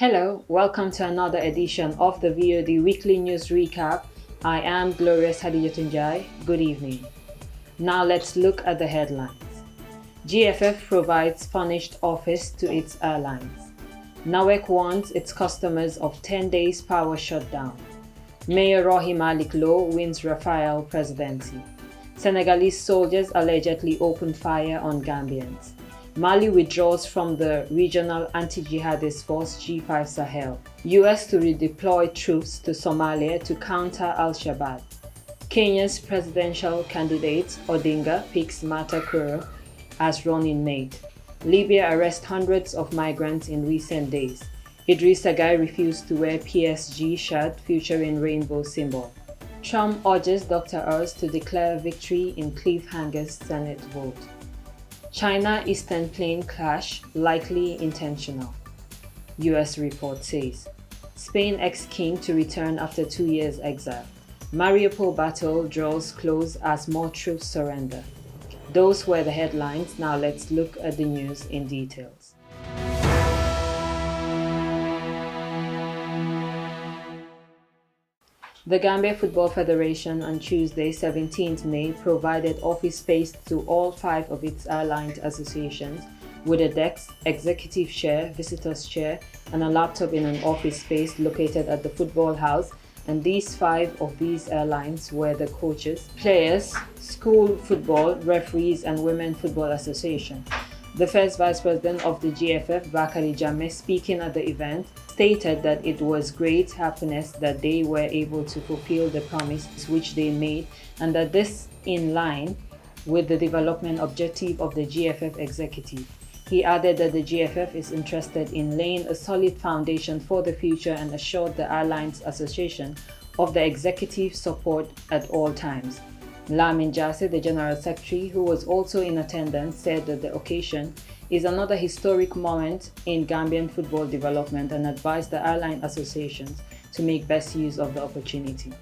Hello, welcome to another edition of the VOD Weekly News Recap. I am Glorious Haddjatou Njie. Good evening. Now let's look at the headlines. GFF provides furnished office to its airlines. NAWEC warns its customers of 10 days power shutdown. Mayor Rohey Malick Lowe wins Rafael presidency. Senegalese soldiers allegedly opened fire on Gambians. Mali withdraws from the regional anti-jihadist force G5 Sahel. US to redeploy troops to Somalia to counter al-Shabaab. Kenya's presidential candidate Odinga picks Martha Korir as running mate. Libya arrests hundreds of migrants in recent days. Idrissa Gueye refused to wear PSG shirt featuring rainbow symbol. Trump urges Dr Owens to declare victory in Cliffhanger's Senate vote. China-Eastern plane clash, likely intentional, US report says. Spain ex-king to return after 2 years exile. Mariupol battle draws close as more troops surrender. Those were the headlines. Now let's look at the news in details. The Gambia Football Federation on Tuesday, 17th May, provided office space to all 5 of its aligned associations with a desk, executive chair, visitors chair, and a laptop in an office space located at the football house. And these 5 of these airlines were the coaches, players, school football, referees, and Women Football Association. The first vice president of the GFF, Bakari Jammeh, speaking at the event, stated that it was great happiness that they were able to fulfill the promise which they made, and that this in line with the development objective of the GFF executive. He added that the GFF is interested in laying a solid foundation for the future and assured the Airlines Association of the executive support at all times. Lamin Jasseh, the General Secretary, who was also in attendance, said that the occasion is another historic moment in Gambian football development and advised the airline associations to make best use of the opportunity.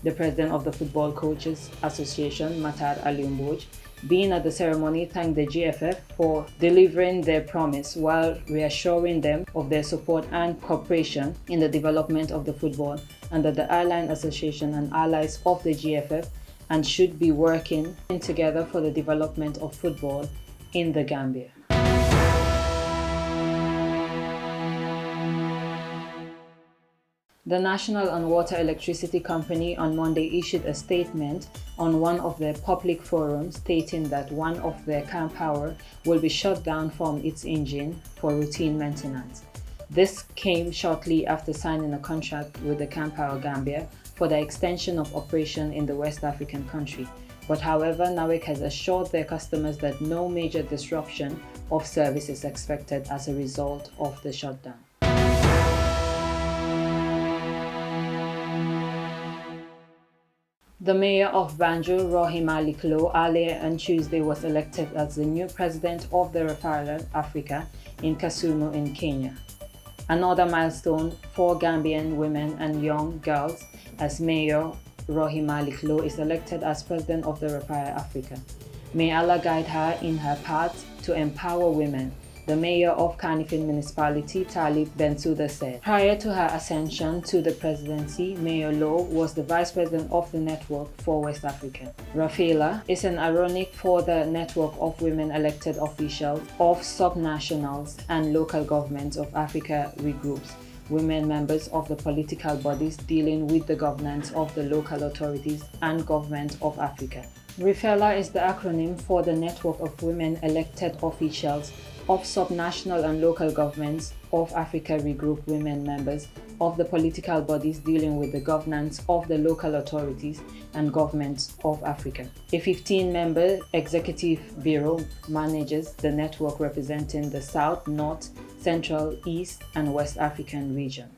The president of the Football Coaches Association, Matar Aliumboj, being at the ceremony, thanked the GFF for delivering their promise while reassuring them of their support and cooperation in the development of the football, and that the Airline Association and allies of the GFF and should be working together for the development of football in the Gambia. The National and Water Electricity Company on Monday issued a statement on one of their public forums stating that one of their camp power will be shut down from its engine for routine maintenance. This came shortly after signing a contract with the Camp Power Gambia for the extension of operation in the West African country. But however, NAWEC has assured their customers that no major disruption of service is expected as a result of the shutdown. The mayor of Banjul, Rohey Malick Lowe, earlier on Tuesday was elected as the new president of the Raila Africa in Kisumu in Kenya. Another milestone for Gambian women and young girls, as Mayor Rohey Malick Lowe is elected as president of the Raila Africa. May Allah guide her in her path to empower women, the mayor of Kanifing Municipality, Talib Bensouda, said. Prior to her ascension to the presidency, Mayor Lowe was the vice president of the Network for West Africa. Rafaela is an ironic for the network of women elected officials of subnationals and local governments of Africa regroups women members of the political bodies dealing with the governance of the local authorities and government of Africa. RIFELA is the acronym for the Network of Women Elected Officials of Subnational and Local Governments of Africa regroup women members of the political bodies dealing with the governance of the local authorities and governments of Africa. A 15-member executive bureau manages the network representing the South, North, Central, East, and West African region.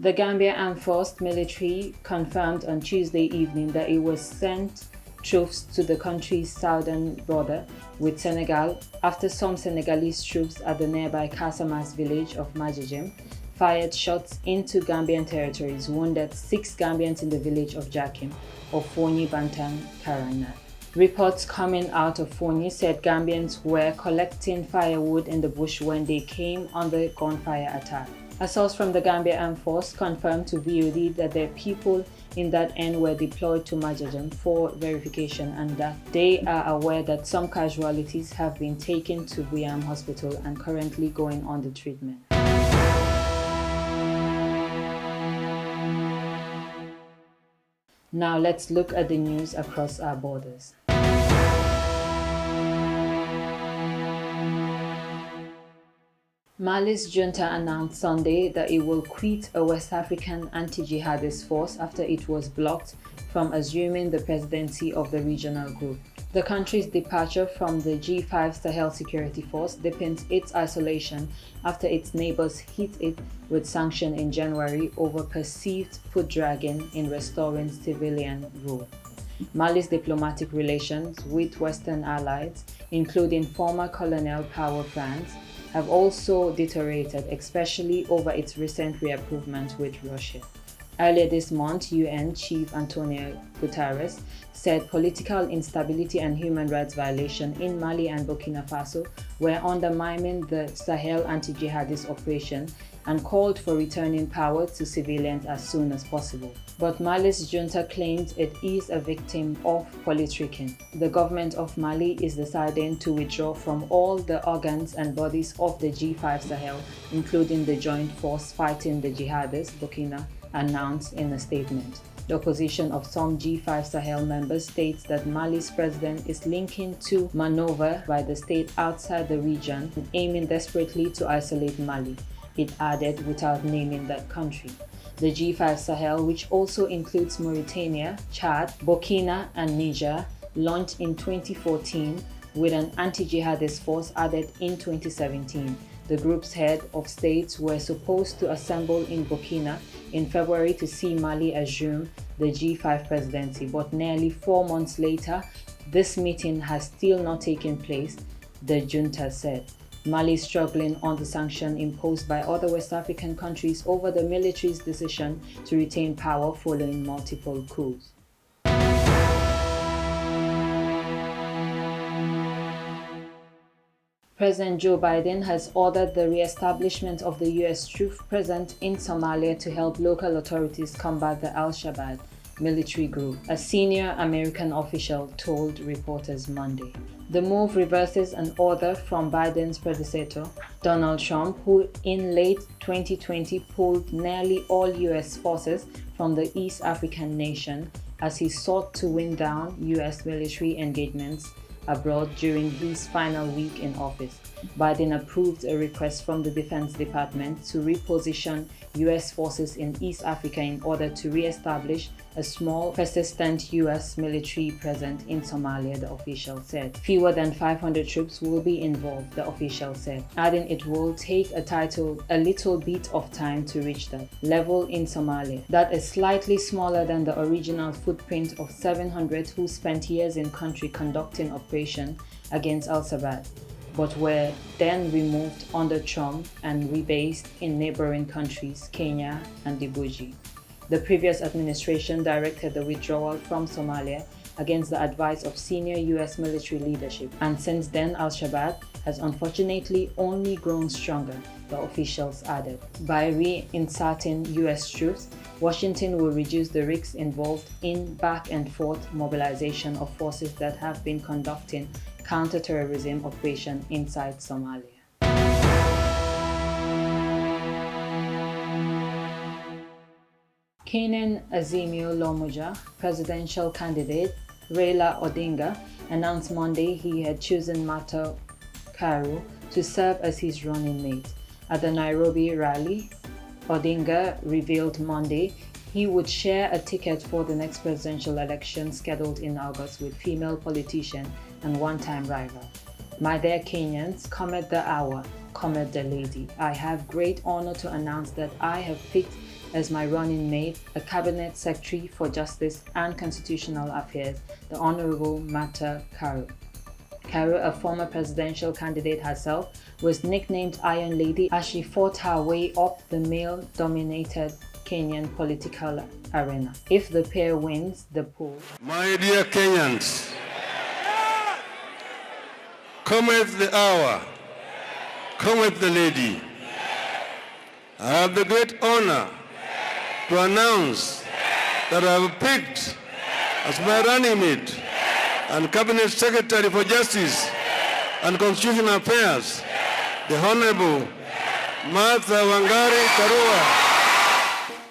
The Gambia Armed Forces military confirmed on Tuesday evening that it was sent troops to the country's southern border with Senegal after some Senegalese troops at the nearby Casamas village of Majejem fired shots into Gambian territories, wounded 6 Gambians in the village of Jakim of Fonyi Bantang, Karana. Reports coming out of Foni said Gambians were collecting firewood in the bush when they came under gunfire attack. A source from the Gambia Armed Force confirmed to VOD that their people in that end were deployed to Majajam for verification and that they are aware that some casualties have been taken to Buyam Hospital and currently going under treatment. Now let's look at the news across our borders. Mali's junta announced Sunday that it will quit a West African anti-jihadist force after it was blocked from assuming the presidency of the regional group. The country's departure from the G5 Sahel Security Force deepens its isolation after its neighbors hit it with sanctions in January over perceived foot-dragging in restoring civilian rule. Mali's diplomatic relations with Western allies, including former colonial power France, have also deteriorated, especially over its recent reapproval with Russia. Earlier this month, UN Chief Antonio Guterres said political instability and human rights violations in Mali and Burkina Faso were undermining the Sahel anti-jihadist operation and called for returning power to civilians as soon as possible. But Mali's junta claims it is a victim of politicking. The government of Mali is deciding to withdraw from all the organs and bodies of the G5 Sahel, including the joint force fighting the jihadists, Burkina announced in a statement. The opposition of some G5 Sahel members states that Mali's president is linking to maneuver by the state outside the region, aiming desperately to isolate Mali. It added without naming that country. The G5 Sahel, which also includes Mauritania, Chad, Burkina, and Niger, launched in 2014 with an anti-jihadist force added in 2017. The group's head of states were supposed to assemble in Burkina in February to see Mali assume the G5 presidency, but nearly 4 months later, this meeting has still not taken place, the junta said. Mali is struggling under sanctions imposed by other West African countries over the military's decision to retain power following multiple coups. President Joe Biden has ordered the re-establishment of the U.S. troops present in Somalia to help local authorities combat the Al-Shabaab military group, a senior American official told reporters Monday. The move reverses an order from Biden's predecessor, Donald Trump, who in late 2020 pulled nearly all U.S. forces from the East African nation as he sought to wind down U.S. military engagements abroad during his final week in office. Biden approved a request from the Defense Department to reposition U.S. forces in East Africa in order to re-establish a small, persistent U.S. military presence in Somalia, the official said. Fewer than 500 troops will be involved, the official said, adding it will take a little bit of time to reach that level in Somalia. That is slightly smaller than the original footprint of 700 who spent years in country conducting operations against Al-Shabaab, but were then removed under Trump and rebased in neighboring countries, Kenya and Djibouti. The previous administration directed the withdrawal from Somalia against the advice of senior U.S. military leadership, and since then Al-Shabaab has unfortunately only grown stronger, the officials added. By reinserting U.S. troops, Washington will reduce the risks involved in back-and-forth mobilization of forces that have been conducting counter-terrorism operations inside Somalia. Kenyan Azimio Lomoja presidential candidate Raila Odinga announced Monday he had chosen Martha Karua to serve as his running mate. At the Nairobi rally, Odinga revealed Monday he would share a ticket for the next presidential election scheduled in August with female politician and one-time rival. My dear Kenyans, come at the hour, come at the lady. I have great honor to announce that I have picked as my running mate a cabinet secretary for justice and constitutional affairs, the Honorable Martha Karua. Karua, a former presidential candidate herself, was nicknamed Iron Lady as she fought her way up the male-dominated Kenyan political arena. If the pair wins the poll, my dear Kenyans, cometh the hour, cometh the lady. I have the great honor to announce that I have picked as my running mate and Cabinet Secretary for Justice and Constitutional Affairs, the Honorable Martha Wangari Karua.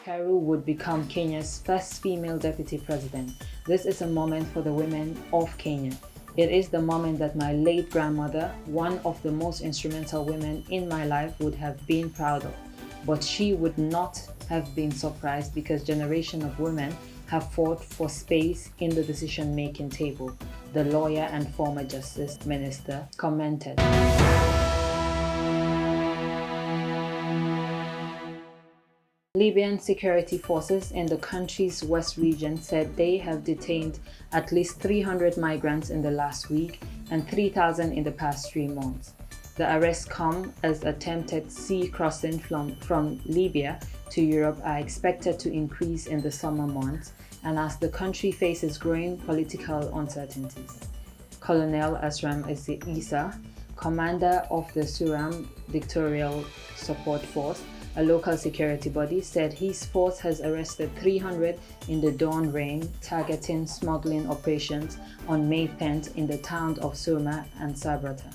Karua would become Kenya's first female deputy president. This is a moment for the women of Kenya. It is the moment that my late grandmother, one of the most instrumental women in my life, would have been proud of. But she would not have been surprised because generations of women have fought for space in the decision-making table, the lawyer and former justice minister commented. Libyan security forces in the country's west region said they have detained at least 300 migrants in the last week and 3,000 in the past 3 months. The arrests come as attempted sea crossing from Libya to Europe are expected to increase in the summer months and as the country faces growing political uncertainties. Colonel Asram Isa, commander of the Suram Victorial Support Force, a local security body, said his force has arrested 300 in the dawn rain, targeting smuggling operations on May 10th in the towns of Surma and Sabrata.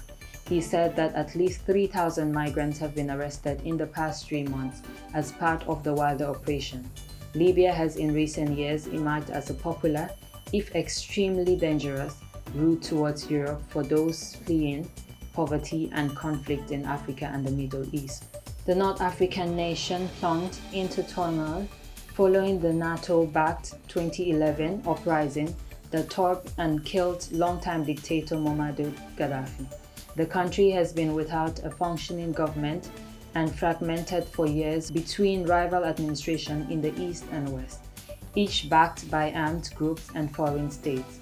He said that at least 3,000 migrants have been arrested in the past 3 months as part of the wider operation. Libya has in recent years emerged as a popular, if extremely dangerous, route towards Europe for those fleeing poverty and conflict in Africa and the Middle East. The North African nation plunged into turmoil following the NATO-backed 2011 uprising that torped and killed longtime dictator Muammar Gaddafi. The country has been without a functioning government and fragmented for years between rival administrations in the east and west, each backed by armed groups and foreign states.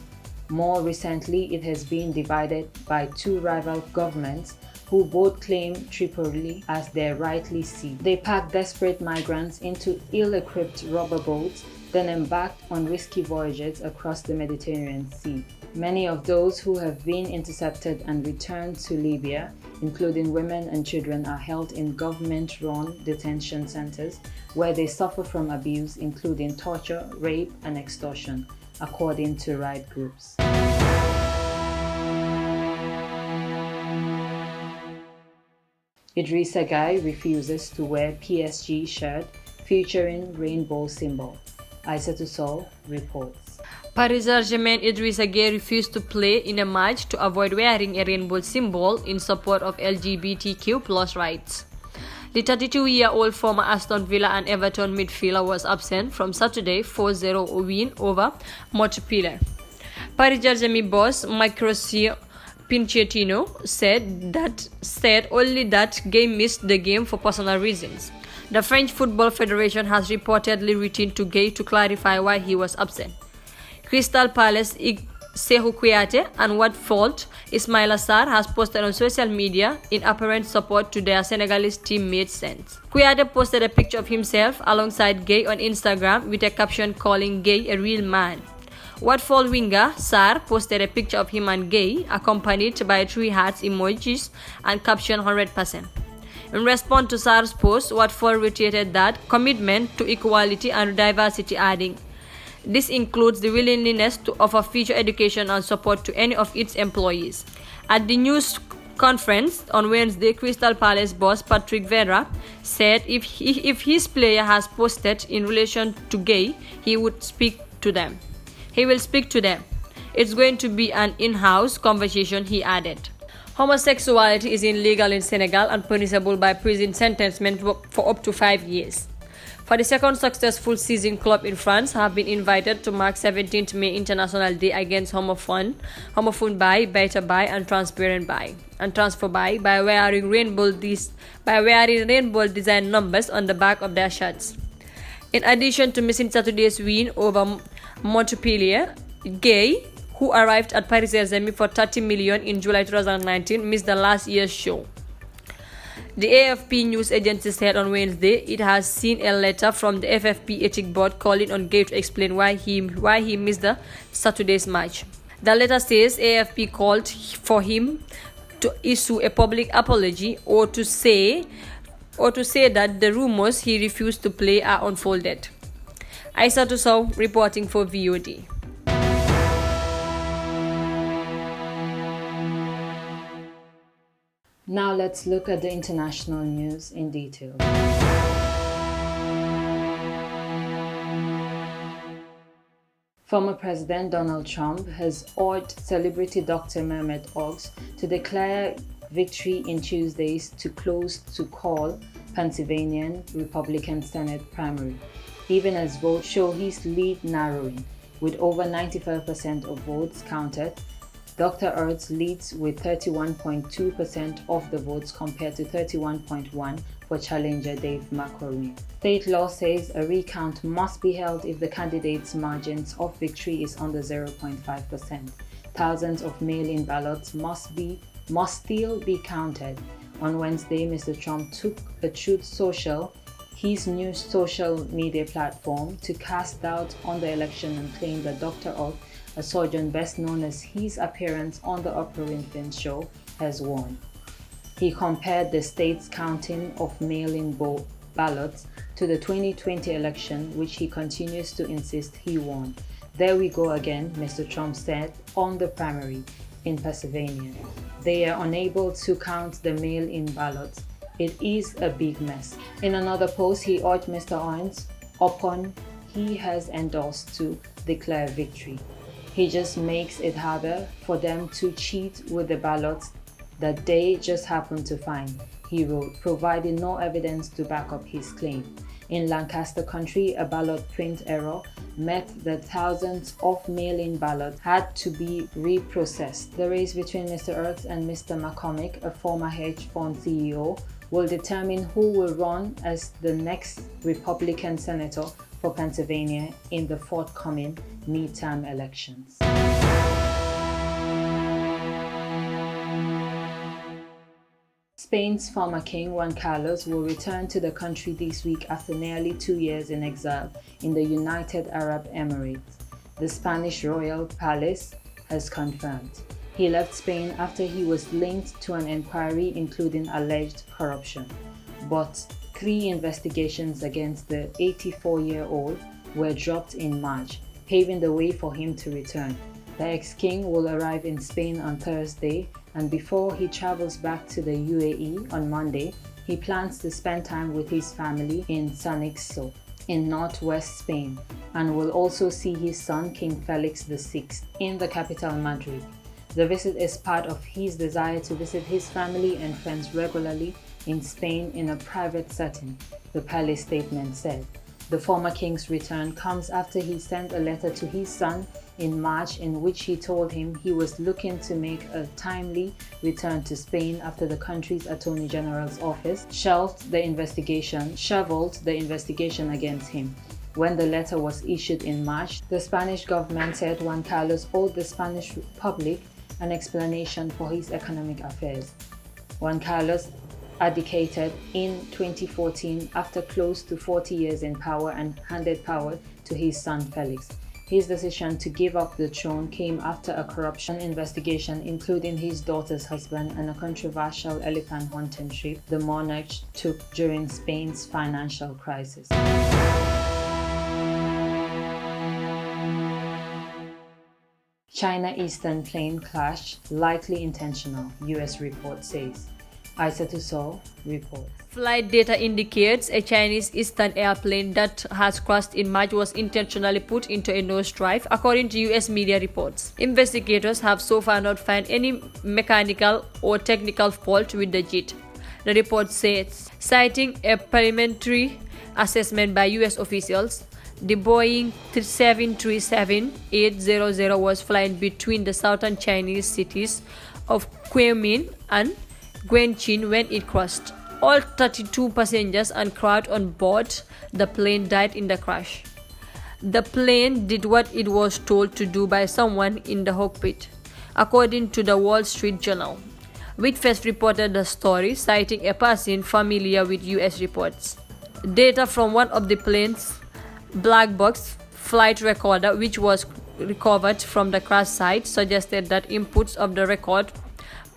More recently, it has been divided by 2 rival governments who both claim Tripoli as their rightly seat. They packed desperate migrants into ill-equipped rubber boats, then embarked on risky voyages across the Mediterranean Sea. Many of those who have been intercepted and returned to Libya, including women and children, are held in government-run detention centers where they suffer from abuse, including torture, rape, and extortion, according to right groups. Idrissa Gueye refuses to wear PSG shirt featuring rainbow symbol. Haddjatou reports. Paris Saint-Germain Idrissa Gueye refused to play in a match to avoid wearing a rainbow symbol in support of LGBTQ+ rights. The 32-year-old former Aston Villa and Everton midfielder was absent from Saturday's 4-0 win over Montpellier. Paris Saint-Germain boss Mauricio Pochettino said only that Gueye missed the game for personal reasons. The French Football Federation has reportedly written to Gueye to clarify why he was absent. Crystal Palace Cheikhou Kouyaté and Watford Ismaïla Sarr has posted on social media in apparent support to their Senegalese teammate Saints. Kouyaté posted a picture of himself alongside Gueye on Instagram with a caption calling Gueye a real man. Watford winger Sarr posted a picture of him and Gueye accompanied by 3 hearts emojis and caption 100%. In response to Sarr's post, Watford reiterated that commitment to equality and diversity, adding, "This includes the willingness to offer future education and support to any of its employees." At the news conference on Wednesday, Crystal Palace boss Patrick Vieira said if his player has posted in relation to Gueye, he would speak to them. He will speak to them. It's going to be an in-house conversation, he added. Homosexuality is illegal in Senegal and punishable by prison sentencement for up to 5 years. For the second successful season, clubs in France have been invited to mark 17th May International Day against homophone bi, beta bi, and transparent bi, and transfer bi by wearing rainbow design numbers on the back of their shirts. In addition to missing Saturday's win over Montpellier, Gueye, who arrived at Paris Saint-Germain for 30 million in July 2019, missed the last year's show. The AFP news agency said on Wednesday it has seen a letter from the FFP Ethics Board calling on Gueye to explain why he missed the Saturday's match. The letter says AFP called for him to issue a public apology or to say that the rumors he refused to play are unfolded. Haddjatou reporting for VOD. Now let's look at the international news in detail. Former President Donald Trump has urged celebrity Dr. Mehmet Oz to declare victory in Tuesday's close-to-call Pennsylvania Republican Senate primary, even as votes show his lead narrowing. With over 95% of votes counted, Dr. Oz leads with 31.2% of the votes compared to 31.1% for challenger Dave McCormick. State law says a recount must be held if the candidate's margins of victory is under 0.5%. Thousands of mail-in ballots must still be counted. On Wednesday, Mr. Trump took a Truth Social, his new social media platform, to cast doubt on the election and claim that Dr. Oz, a surgeon best known as his appearance on the Oprah Winfrey Show, has won. He compared the state's counting of mail-in ballots to the 2020 election, which he continues to insist he won. There we go again, Mr. Trump said on the primary in Pennsylvania. They are unable to count the mail-in ballots. It is a big mess. In another post, he urged Mr. Owens, upon he has endorsed, to declare victory. He just makes it harder for them to cheat with the ballots that they just happened to find, he wrote, providing no evidence to back up his claim. In Lancaster County, a ballot print error meant that thousands of mail-in ballots had to be reprocessed. The race between Mr. Oz and Mr. McCormick, a former hedge fund CEO, will determine who will run as the next Republican senator for Pennsylvania in the forthcoming midterm elections. Spain's former king Juan Carlos will return to the country this week after nearly 2 years in exile in the United Arab Emirates. The Spanish royal palace has confirmed. He left Spain after he was linked to an inquiry including alleged corruption. But 3 investigations against the 84-year-old were dropped in March, paving the way for him to return. The ex-king will arrive in Spain on Thursday, and before he travels back to the UAE on Monday, he plans to spend time with his family in Sanixo, in northwest Spain, and will also see his son King Felix VI in the capital Madrid. The visit is part of his desire to visit his family and friends regularly in Spain in a private setting, the palace statement said. The former king's return comes after he sent a letter to his son in March in which he told him he was looking to make a timely return to Spain after the country's Attorney General's office shoveled the investigation against him. When the letter was issued in March, the Spanish government said Juan Carlos owed the Spanish Republic an explanation for his economic affairs. Juan Carlos abdicated in 2014 after close to 40 years in power and handed power to his son Felix. His decision to give up the throne came after a corruption investigation including his daughter's husband and a controversial elephant hunting trip the monarch took during Spain's financial crisis. China Eastern plane crash, likely intentional, US report says. Haddjatou report. Flight data indicates a Chinese Eastern airplane that has crashed in March was intentionally put into a nose drive, according to US media reports. Investigators have so far not found any mechanical or technical fault with the jet, the report says. Citing a preliminary assessment by US officials, the Boeing 737-800 was flying between the southern Chinese cities of Kunming and Guangqin when it crashed. All 32 passengers and crowd on board the plane died in the crash. The plane did what it was told to do by someone in the cockpit, according to the Wall Street Journal, which first reported the story, citing a person familiar with US reports. Data from one of the plane's black box flight recorder, which was recovered from the crash site, suggested that inputs of the record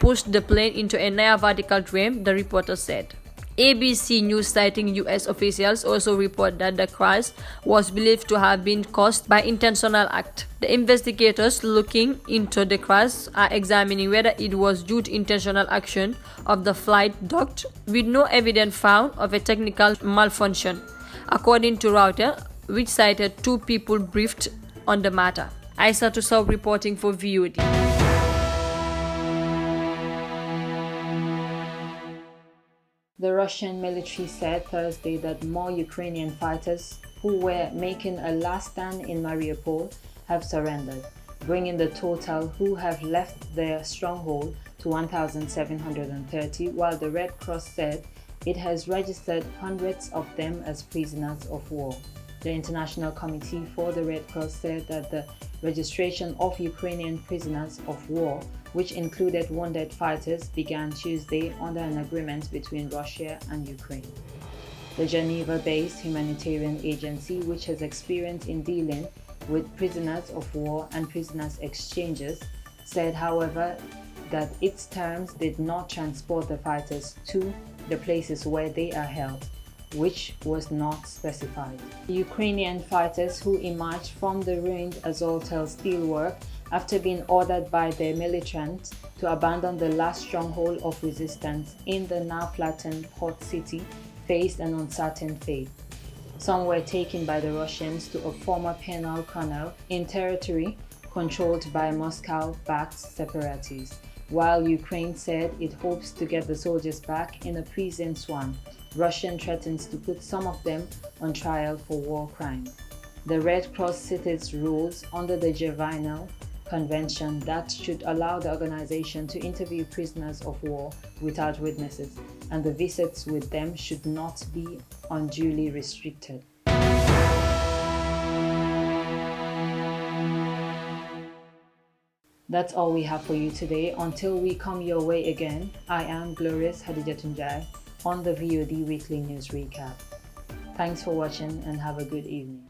pushed the plane into a near vertical trim, the reporter said. ABC News citing US officials also report that the crash was believed to have been caused by intentional act. The investigators looking into the crash are examining whether it was due to intentional action of the flight docked, with no evidence found of a technical malfunction, according to Reuters, which cited 2 people briefed on the matter. Haddjatou Njie reporting for VOD. The Russian military said Thursday that more Ukrainian fighters who were making a last stand in Mariupol have surrendered, bringing the total who have left their stronghold to 1,730, while the Red Cross said it has registered hundreds of them as prisoners of war. The International Committee for the Red Cross said that the registration of Ukrainian prisoners of war, which included wounded fighters, began Tuesday under an agreement between Russia and Ukraine. The Geneva-based humanitarian agency, which has experience in dealing with prisoners of war and prisoners exchanges, said, however, that its terms did not transport the fighters to the places where they are held, which was not specified. The Ukrainian fighters who emerged from the ruined Azovstal steelwork after being ordered by their militants to abandon the last stronghold of resistance in the now flattened port city faced an uncertain fate. Some were taken by the Russians to a former penal colonel in territory controlled by Moscow-backed separatists, while Ukraine said it hopes to get the soldiers back in a peace in Juan. Russia threatens to put some of them on trial for war crimes. The Red Cross cited rules under the Juvenile Convention that should allow the organization to interview prisoners of war without witnesses, and the visits with them should not be unduly restricted. That's all we have for you today. Until we come your way again, I am Glorious Haddjatou Njie on the VOD Weekly News Recap. Thanks for watching and have a good evening.